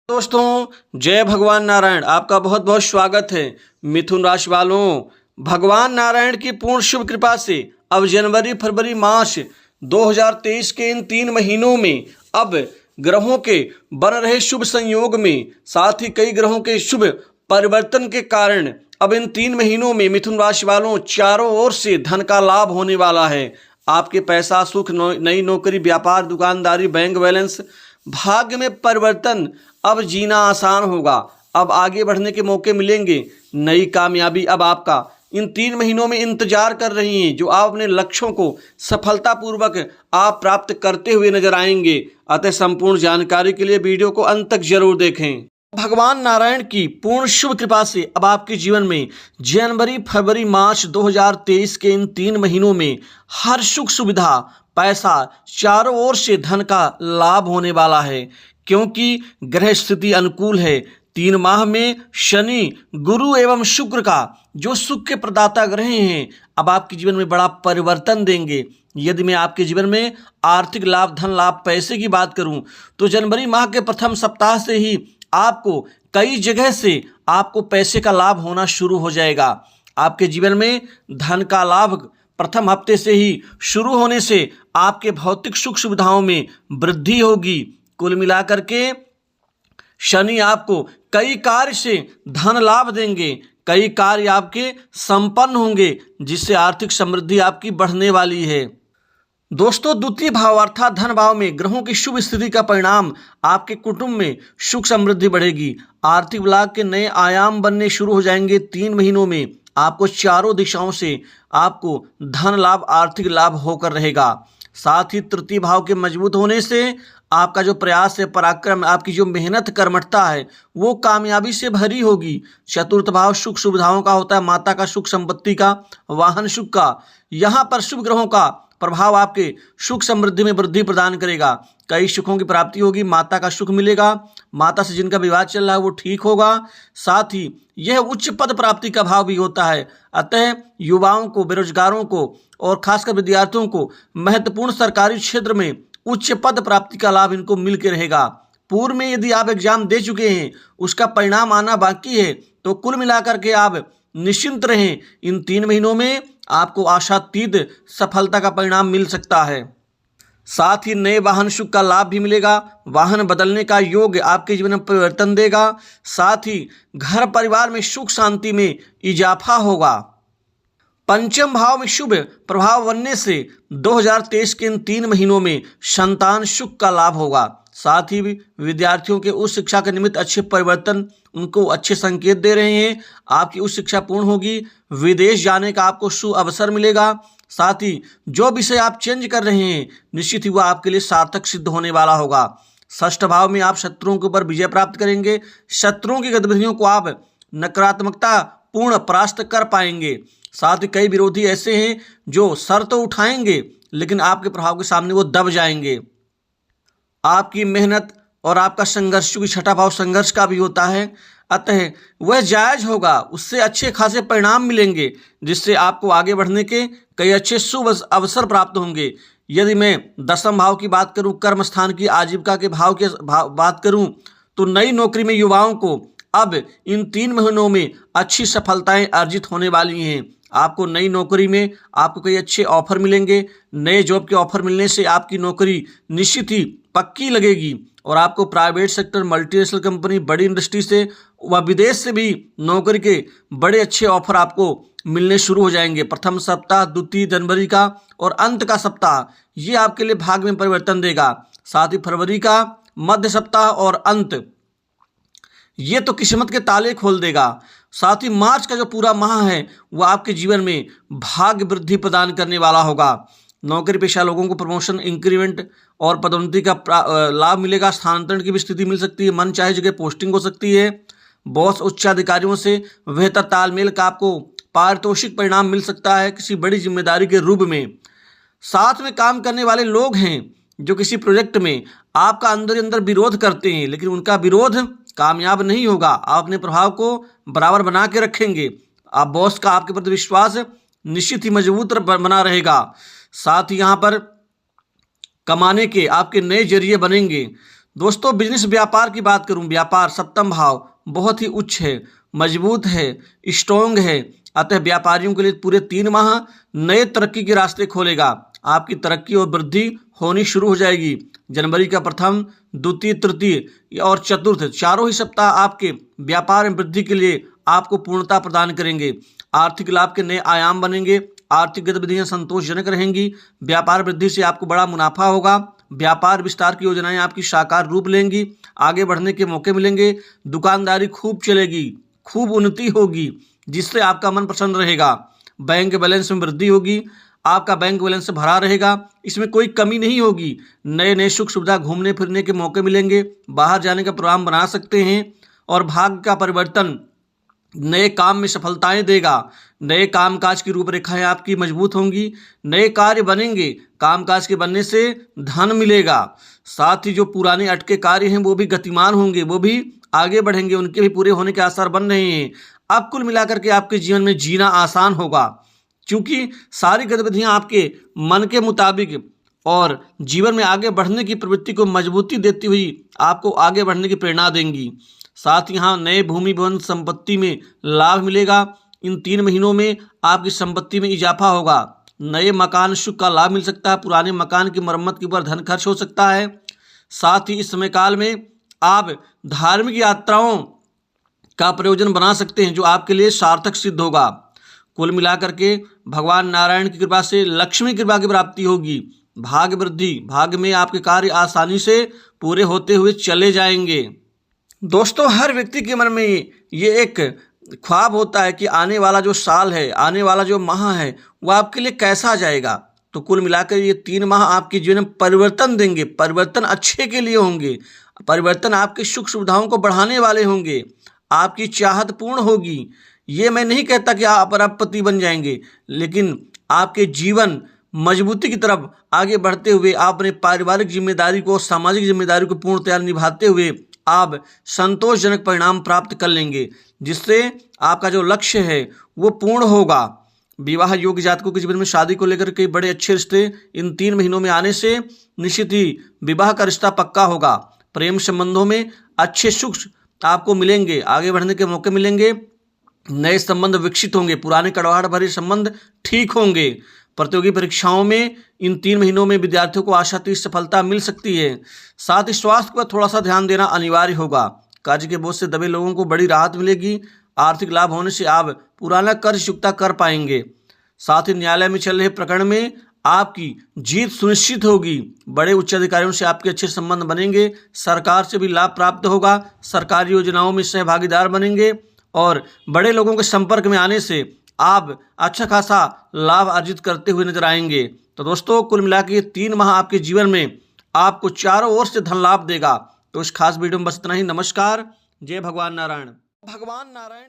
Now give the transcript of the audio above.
दोस्तों, जय भगवान नारायण। आपका बहुत बहुत स्वागत है। मिथुन राशि वालों, भगवान नारायण की पूर्ण शुभ कृपा से अब जनवरी फरवरी मार्च 2023 के इन 3 महीनों में अब ग्रहों के बन रहे शुभ संयोग में साथ ही कई ग्रहों के शुभ परिवर्तन के कारण अब इन 3 महीनों में मिथुन राशि वालों चारों ओर से धन का लाभ होने वाला है। आपके पैसा, सुख, नई नौकरी, व्यापार, दुकानदारी, बैंक बैलेंस, भाग्य में परिवर्तन, अब जीना आसान होगा। अब आगे बढ़ने के मौके मिलेंगे। नई कामयाबी अब आपका इन 3 महीनों में इंतजार कर रही हैं, जो आप अपने लक्ष्यों को सफलतापूर्वक आप प्राप्त करते हुए नजर आएंगे। अतः संपूर्ण जानकारी के लिए वीडियो को अंत तक जरूर देखें। भगवान नारायण की पूर्ण शुभ कृपा से अब आपके जीवन में जनवरी फरवरी मार्च 2023 के इन 3 महीनों में हर सुख सुविधा, पैसा, चारों ओर से धन का लाभ होने वाला है, क्योंकि ग्रह स्थिति अनुकूल है। 3 माह में शनि, गुरु एवं शुक्र का जो सुख के प्रदाता ग्रह हैं, अब आपके जीवन में बड़ा परिवर्तन देंगे। यदि मैं आपके जीवन में आर्थिक लाभ, धन लाभ, पैसे की बात करूं तो जनवरी माह के प्रथम सप्ताह से ही आपको कई जगह से आपको पैसे का लाभ होना शुरू हो जाएगा। आपके जीवन में धन का लाभ प्रथम हफ्ते से ही शुरू होने से आपके भौतिक सुख सुविधाओं में वृद्धि होगी। कुल मिलाकर के शनि आपको कई कार्य से धन लाभ देंगे, कई कार्य आपके संपन्न होंगे, जिससे आर्थिक समृद्धि आपकी बढ़ने वाली है। दोस्तों, द्वितीय भाव अर्थात धन भाव में ग्रहों की शुभ स्थिति का परिणाम आपके कुटुंब में सुख समृद्धि बढ़ेगी। आर्थिक लाभ के नए आयाम बनने शुरू हो जाएंगे। 3 महीनों में आपको चारों दिशाओं से आपको धन लाभ, आर्थिक लाभ होकर रहेगा। साथ ही तृतीय भाव के मजबूत होने से आपका जो प्रयास है, पराक्रम, आपकी जो मेहनत कर्मठता है, वो कामयाबी से भरी होगी। चतुर्थ भाव सुख सुविधाओं का होता है, माता का सुख, संपत्ति का, वाहन सुख का। यहाँ पर शुभ ग्रहों का प्रभाव आपके सुख समृद्धि में वृद्धि प्रदान करेगा। कई सुखों की प्राप्ति होगी। माता का सुख मिलेगा, माता से जिनका विवाद चल रहा है वो ठीक होगा। साथ ही यह उच्च पद प्राप्ति का भाव भी होता है। अतः युवाओं को, बेरोजगारों को और खासकर विद्यार्थियों को महत्वपूर्ण सरकारी क्षेत्र में उच्च पद प्राप्ति का लाभ इनको मिल के रहेगा। पूर्व में यदि आप एग्जाम दे चुके हैं, उसका परिणाम आना बाकी है, तो कुल मिलाकर के आप निश्चिंत रहें। इन 3 महीनों में आपको आशातीत सफलता का परिणाम मिल सकता है। साथ ही नए वाहन सुख का लाभ भी मिलेगा। वाहन बदलने का योग आपके जीवन में परिवर्तन देगा। साथ ही घर परिवार में सुख शांति में इजाफा होगा। पंचम भाव में शुभ प्रभाव बनने से 2023 के इन 3 महीनों में संतान सुख का लाभ होगा। साथ ही विद्यार्थियों के उच्च शिक्षा के निमित्त अच्छे परिवर्तन उनको अच्छे संकेत दे रहे हैं। आपकी उच्च शिक्षा पूर्ण होगी। विदेश जाने का आपको सुअवसर मिलेगा। साथ ही जो विषय आप चेंज कर रहे हैं, निश्चित ही वह आपके लिए सार्थक सिद्ध होने वाला होगा। षष्ठ भाव में आप शत्रुओं के ऊपर विजय प्राप्त करेंगे। शत्रुओं की गतिविधियों को आप नकारात्मकता पूर्ण परास्त कर पाएंगे। साथ ही कई विरोधी ऐसे हैं जो सर तो उठाएंगे, लेकिन आपके प्रभाव के सामने वो दब जाएंगे। आपकी मेहनत और आपका संघर्ष, क्योंकि छठा भाव संघर्ष का भी होता है, अतः वह जायज होगा। उससे अच्छे खासे परिणाम मिलेंगे, जिससे आपको आगे बढ़ने के कई अच्छे शुभ अवसर प्राप्त होंगे। यदि मैं दसम भाव की बात करूं, कर्म स्थान की, आजीविका के भाव की बात करूं, तो नई नौकरी में युवाओं को अब इन 3 महीनों में अच्छी सफलताएं अर्जित होने वाली हैं। आपको नई नौकरी में आपको कई अच्छे ऑफर मिलेंगे। नए जॉब के ऑफर मिलने से आपकी नौकरी निश्चित ही पक्की लगेगी और आपको प्राइवेट सेक्टर, मल्टीनेशनल कंपनी, बड़ी इंडस्ट्री से व विदेश से भी नौकरी के बड़े अच्छे ऑफर आपको मिलने शुरू हो जाएंगे। प्रथम सप्ताह, द्वितीय जनवरी का और अंत का सप्ताह, ये आपके लिए भाग्य में परिवर्तन देगा। साथ ही फरवरी का मध्य सप्ताह और अंत, ये तो किस्मत के ताले खोल देगा। साथ ही मार्च का जो पूरा माह है वह आपके जीवन में भाग्य वृद्धि प्रदान करने वाला होगा। नौकरी पेशा लोगों को प्रमोशन, इंक्रीमेंट और पदोन्नति का लाभ मिलेगा। स्थानांतरण की भी स्थिति मिल सकती है। मन चाहे जगह पोस्टिंग हो सकती है। बॉस, उच्चाधिकारियों से बेहतर तालमेल का आपको पारितोषिक परिणाम मिल सकता है किसी बड़ी जिम्मेदारी के रूप में। साथ में काम करने वाले लोग हैं जो किसी प्रोजेक्ट में आपका अंदर अंदर विरोध करते हैं, लेकिन उनका विरोध कामयाब नहीं होगा। आप अपने प्रभाव को बराबर बना के रखेंगे। आप बॉस का आपके प्रति विश्वास निश्चित ही मजबूत बना रहेगा। साथ ही यहाँ पर कमाने के आपके नए जरिए बनेंगे। दोस्तों बिजनेस व्यापार की बात करूं, व्यापार सप्तम भाव बहुत ही उच्च है, मजबूत है, स्ट्रॉन्ग है। अतः व्यापारियों के लिए पूरे 3 माह नए तरक्की के रास्ते खोलेगा। आपकी तरक्की और वृद्धि होनी शुरू हो जाएगी। जनवरी का प्रथम, द्वितीय, तृतीय और चतुर्थ चारों ही सप्ताह आपके व्यापार में वृद्धि के लिए आपको पूर्णता प्रदान करेंगे। आर्थिक लाभ के नए आयाम बनेंगे। आर्थिक गतिविधियां संतोषजनक रहेंगी। व्यापार वृद्धि से आपको बड़ा मुनाफा होगा। व्यापार विस्तार की योजनाएं आपकी साकार रूप लेंगी। आगे बढ़ने के मौके मिलेंगे। दुकानदारी खूब चलेगी, खूब उन्नति होगी, जिससे आपका मन प्रसन्न रहेगा। बैंक बैलेंस में वृद्धि होगी। आपका बैंक बैलेंस भरा रहेगा, इसमें कोई कमी नहीं होगी। नए नए सुख सुविधा, घूमने फिरने के मौके मिलेंगे। बाहर जाने का प्रोग्राम बना सकते हैं। और भाग्य का परिवर्तन नए काम में सफलताएं देगा। नए कामकाज की रूपरेखाएं आपकी मजबूत होंगी। नए कार्य बनेंगे। कामकाज के बनने से धन मिलेगा। साथ ही जो पुराने अटके कार्य हैं वो भी गतिमान होंगे, वो भी आगे बढ़ेंगे, उनके भी पूरे होने के आसार बन रहे हैं। अब कुल मिलाकर के आपके जीवन में जीना आसान होगा, क्योंकि सारी गतिविधियां आपके मन के मुताबिक और जीवन में आगे बढ़ने की प्रवृत्ति को मजबूती देती हुई आपको आगे बढ़ने की प्रेरणा देंगी। साथ ही यहाँ नए भूमि भवन संपत्ति में लाभ मिलेगा। इन 3 महीनों में आपकी संपत्ति में इजाफा होगा। नए मकान सुख का लाभ मिल सकता है। पुराने मकान की मरम्मत के ऊपर धन खर्च हो सकता है। साथ ही इस समय काल में आप धार्मिक यात्राओं का प्रयोजन बना सकते हैं, जो आपके लिए सार्थक सिद्ध होगा। कुल मिलाकर के भगवान नारायण की कृपा से लक्ष्मी कृपा की प्राप्ति होगी। भाग्य वृद्धि, भाग्य में आपके कार्य आसानी से पूरे होते हुए चले जाएंगे। दोस्तों हर व्यक्ति के मन में ये एक ख्वाब होता है कि आने वाला जो साल है, आने वाला जो माह है, वो आपके लिए कैसा जाएगा। तो कुल मिलाकर ये 3 माह आपके जीवन में परिवर्तन देंगे। परिवर्तन अच्छे के लिए होंगे। परिवर्तन आपके सुख सुविधाओं को बढ़ाने वाले होंगे। आपकी चाहत पूर्ण होगी। ये मैं नहीं कहता कि आप अरबपति बन जाएंगे, लेकिन आपके जीवन मजबूती की तरफ आगे बढ़ते हुए आप अपने पारिवारिक जिम्मेदारी को, सामाजिक जिम्मेदारी को पूर्णतया निभाते हुए आप संतोषजनक परिणाम प्राप्त कर लेंगे, जिससे आपका जो लक्ष्य है वो पूर्ण होगा। विवाह योग्य जातकों के जीवन में शादी को लेकर के बड़े अच्छे रिश्ते इन 3 महीनों में आने से निश्चित ही विवाह का रिश्ता पक्का होगा। प्रेम संबंधों में अच्छे सुख आपको मिलेंगे। आगे बढ़ने के मौके मिलेंगे। नए संबंध विकसित होंगे। पुराने कड़वाहट भरे संबंध ठीक होंगे। प्रतियोगी परीक्षाओं में इन 3 महीनों में विद्यार्थियों को आशातीत सफलता मिल सकती है। साथ ही स्वास्थ्य पर थोड़ा सा ध्यान देना अनिवार्य होगा। कर्ज के बोझ से दबे लोगों को बड़ी राहत मिलेगी। आर्थिक लाभ होने से आप पुराना कर्ज चुकता कर पाएंगे। साथ ही न्यायालय में चल रहे प्रकरण में आपकी जीत सुनिश्चित होगी। बड़े उच्च अधिकारियों से आपके अच्छे संबंध बनेंगे। सरकार से भी लाभ प्राप्त होगा। सरकारी योजनाओं में सहभागीदार बनेंगे और बड़े लोगों के संपर्क में आने से आप अच्छा खासा लाभ अर्जित करते हुए नजर आएंगे। तो दोस्तों कुल मिलाकर ये 3 माह आपके जीवन में आपको चारों ओर से धन लाभ देगा। तो इस खास वीडियो में बस इतना ही। नमस्कार। जय भगवान नारायण। भगवान नारायण